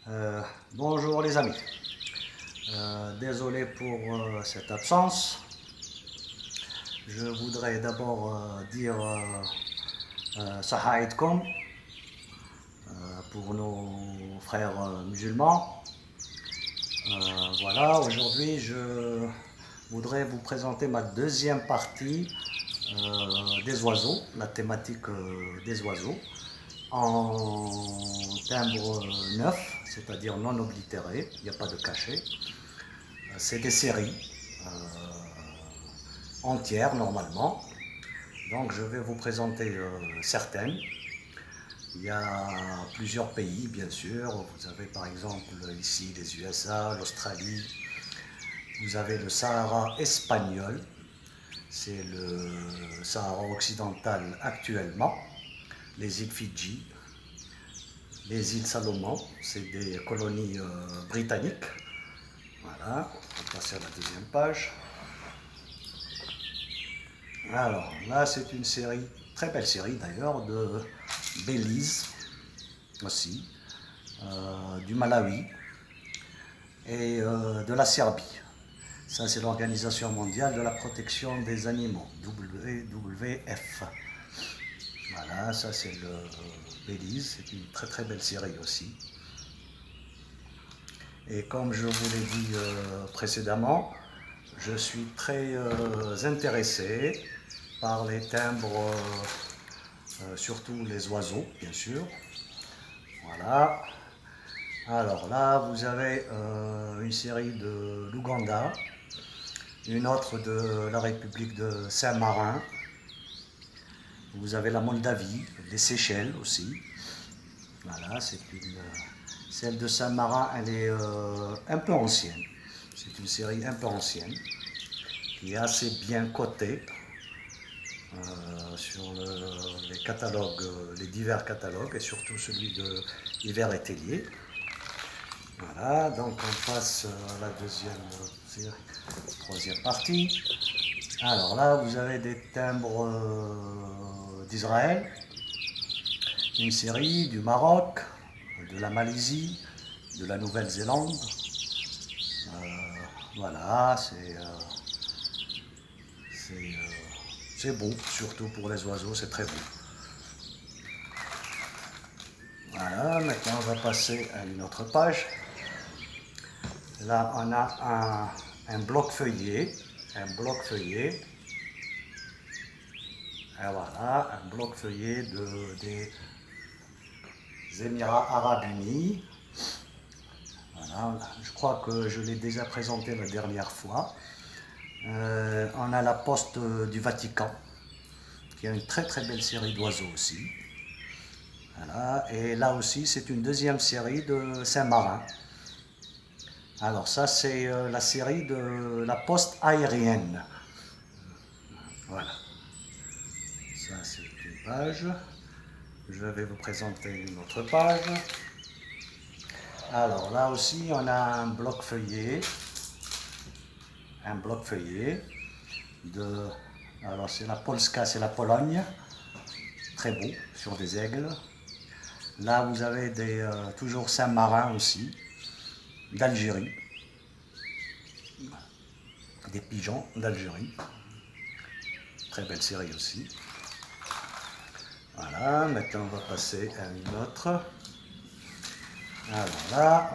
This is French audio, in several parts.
Euh, Bonjour les amis. Désolé pour cette absence. Je voudrais d'abord dire Saha Aidkom pour nos frères musulmans. Voilà, aujourd'hui je voudrais vous présenter ma deuxième partie des oiseaux, la thématique des oiseaux, en timbre neuf, c'est-à-dire non oblitéré, il n'y a pas de cachet. C'est des séries entières normalement. Donc je vais vous présenter certaines. Il y a plusieurs pays bien sûr. Vous avez par exemple ici les USA, l'Australie. Vous avez le Sahara espagnol. C'est le Sahara occidental actuellement. Les îles Fidji, les îles Salomon, c'est des colonies britanniques. Voilà, on va passer à la deuxième page. Alors là, c'est une série, très belle série d'ailleurs, de Belize aussi, du Malawi et de la Serbie. Ça, c'est l'Organisation mondiale de la protection des animaux, WWF. Voilà, ça c'est le Belize, c'est une très très belle série aussi. Et comme je vous l'ai dit précédemment, je suis très intéressé par les timbres, surtout les oiseaux, bien sûr. Voilà. Alors là, vous avez une série de l'Ouganda, une autre de la République de Saint-Marin. Vous avez la Moldavie, les Seychelles aussi. Voilà, celle de Saint-Marin, elle est un peu ancienne. C'est une série un peu ancienne, qui est assez bien cotée sur les catalogues, les divers catalogues, et surtout celui de Hiver et Tellier. Voilà, donc on passe à la troisième partie. Alors là, vous avez des timbres d'Israël, une série du Maroc, de la Malaisie, de la Nouvelle-Zélande. Voilà, c'est beau, surtout pour les oiseaux, c'est très beau. Voilà, maintenant on va passer à une autre page. Là, on a un bloc feuillé, et voilà, un bloc feuillé des Émirats Arabes Unis. Voilà, je crois que je l'ai déjà présenté la dernière fois. On a la poste du Vatican, qui a une très très belle série d'oiseaux aussi. Voilà, et là aussi c'est une deuxième série de Saint-Marin. Alors ça c'est la série de la poste aérienne. Voilà, ça c'est une page. Je vais vous présenter une autre page. Alors là aussi on a un bloc feuillé. De, alors c'est la Polska, c'est la Pologne. Très beau, sur des aigles. Là vous avez toujours Saint-Marin aussi, d'Algérie. Des pigeons d'Algérie. Très belle série aussi. Voilà, maintenant on va passer à une autre. Alors là,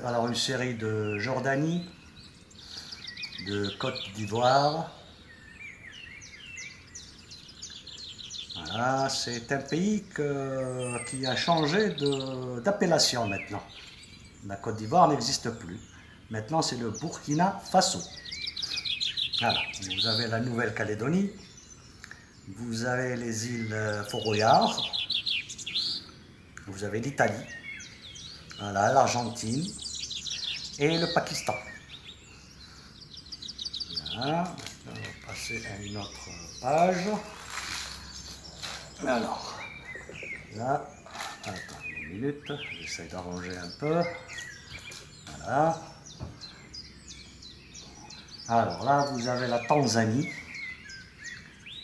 alors une série de Jordanie, de Côte d'Ivoire. Voilà, c'est un pays qui a changé d'appellation maintenant. La Côte d'Ivoire n'existe plus. Maintenant, c'est le Burkina Faso. Voilà, vous avez la Nouvelle-Calédonie, vous avez les îles Foroyard, vous avez l'Italie, voilà, l'Argentine et le Pakistan. Voilà, on va passer à une autre page. Alors, là, attends une minute, j'essaie d'arranger un peu. Voilà. Alors là, vous avez la Tanzanie,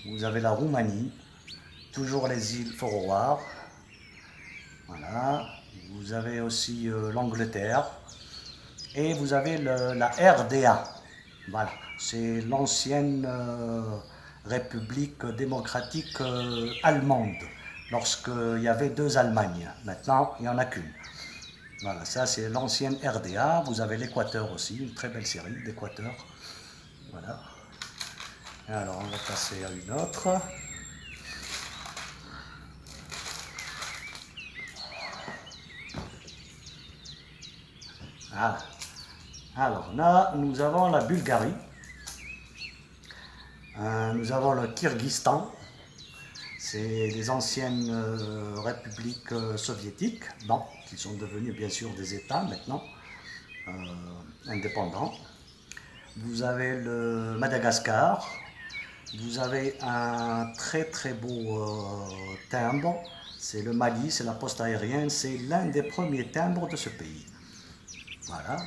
vous avez la Roumanie, toujours les îles Foroirs, Voilà. Vous avez aussi l'Angleterre. Et vous avez la RDA. Voilà. C'est l'ancienne République démocratique allemande. Lorsqu'il y avait deux Allemagnes. Maintenant, il n'y en a qu'une. Voilà, ça c'est l'ancienne RDA. Vous avez l'Équateur aussi, une très belle série d'Équateur. Voilà. Alors, on va passer à une autre. Voilà. Alors là, nous avons la Bulgarie. Nous avons le Kyrgyzstan. C'est les anciennes républiques soviétiques, bon, qui sont devenues bien sûr des États maintenant, indépendants. Vous avez le Madagascar. Vous avez un très très beau timbre. C'est le Mali, c'est la poste aérienne. C'est l'un des premiers timbres de ce pays. Voilà.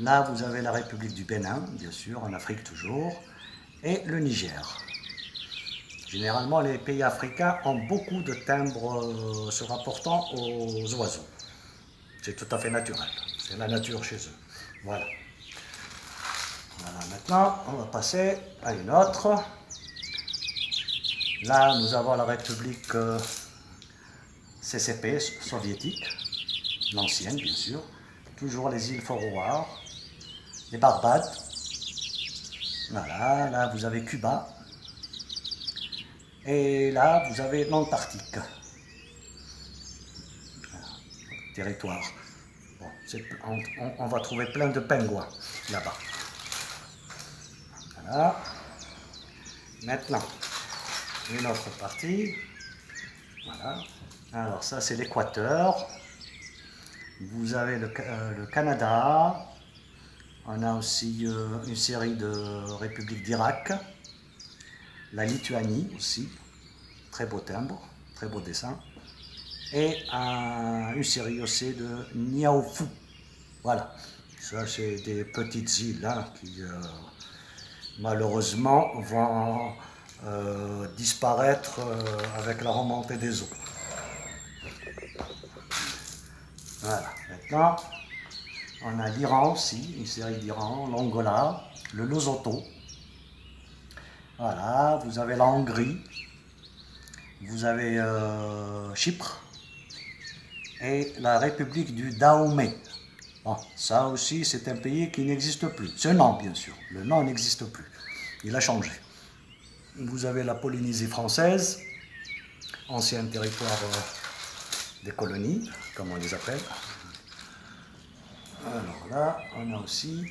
Là, vous avez la République du Bénin, bien sûr, en Afrique toujours, et le Niger. Généralement, les pays africains ont beaucoup de timbres se rapportant aux oiseaux. C'est tout à fait naturel. C'est la nature chez eux. Voilà. Voilà. Maintenant, on va passer à une autre. Là, nous avons la République CCP soviétique, l'ancienne bien sûr. Toujours les îles Foroa, les Barbades. Voilà, là vous avez Cuba. Et là vous avez l'Antarctique. Territoire. Bon, on va trouver plein de pingouins là-bas. Voilà. Maintenant, une autre partie. Voilà. Alors ça c'est l'Équateur. Vous avez le Canada. On a aussi une série de républiques d'Irak. La Lituanie aussi. Très beau timbre, très beau dessin. Et une série aussi de Niaoufou. Voilà. Ça c'est des petites îles hein, qui malheureusement vont disparaître avec la remontée des eaux. Voilà, maintenant, on a l'Iran aussi, une série d'Iran, l'Angola, le Lesotho. Voilà, vous avez la Hongrie, vous avez Chypre et la République du Dahomey. Bon, ça aussi, c'est un pays qui n'existe plus. Ce nom, bien sûr, le nom n'existe plus. Il a changé. Vous avez la Polynésie française, ancien territoire des colonies, comme on les appelle. Alors là, on a aussi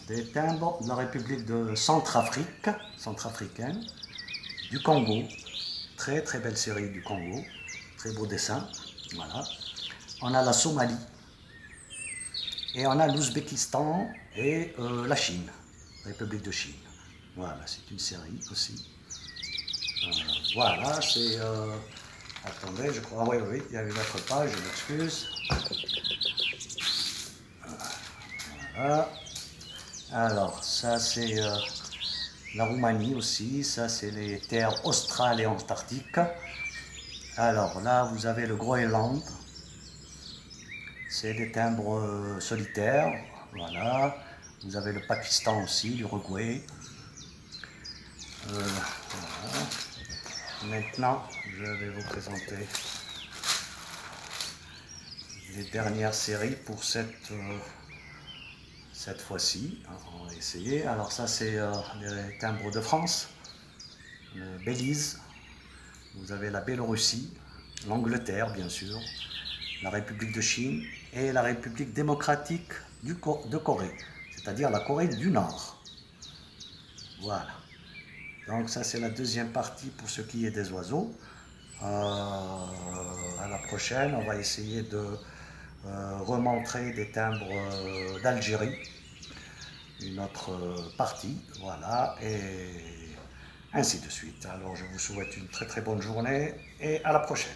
des timbres de la République de centrafricaine, du Congo, très très belle série du Congo, très beau dessin, voilà. On a la Somalie, et on a l'Ouzbékistan et la Chine, République de Chine. Voilà, c'est une série aussi. Voilà, c'est... attendez, je crois... Oui, il y a une autre page, je m'excuse. Voilà. Alors, ça c'est la Roumanie aussi. Ça c'est les terres australes et antarctiques. Alors là, vous avez le Groenland. C'est des timbres solitaires. Voilà. Vous avez le Pakistan aussi, l'Uruguay. Voilà. Maintenant, je vais vous présenter les dernières séries pour cette fois-ci. On va essayer. Alors ça, c'est les timbres de France, le Belize, vous avez la Biélorussie, l'Angleterre, bien sûr, la République de Chine et la République démocratique de Corée, c'est-à-dire la Corée du Nord. Voilà. Donc ça c'est la deuxième partie pour ce qui est des oiseaux. À la prochaine, on va essayer de remontrer des timbres d'Algérie, une autre partie, voilà, et ainsi de suite. Alors je vous souhaite une très très bonne journée et à la prochaine.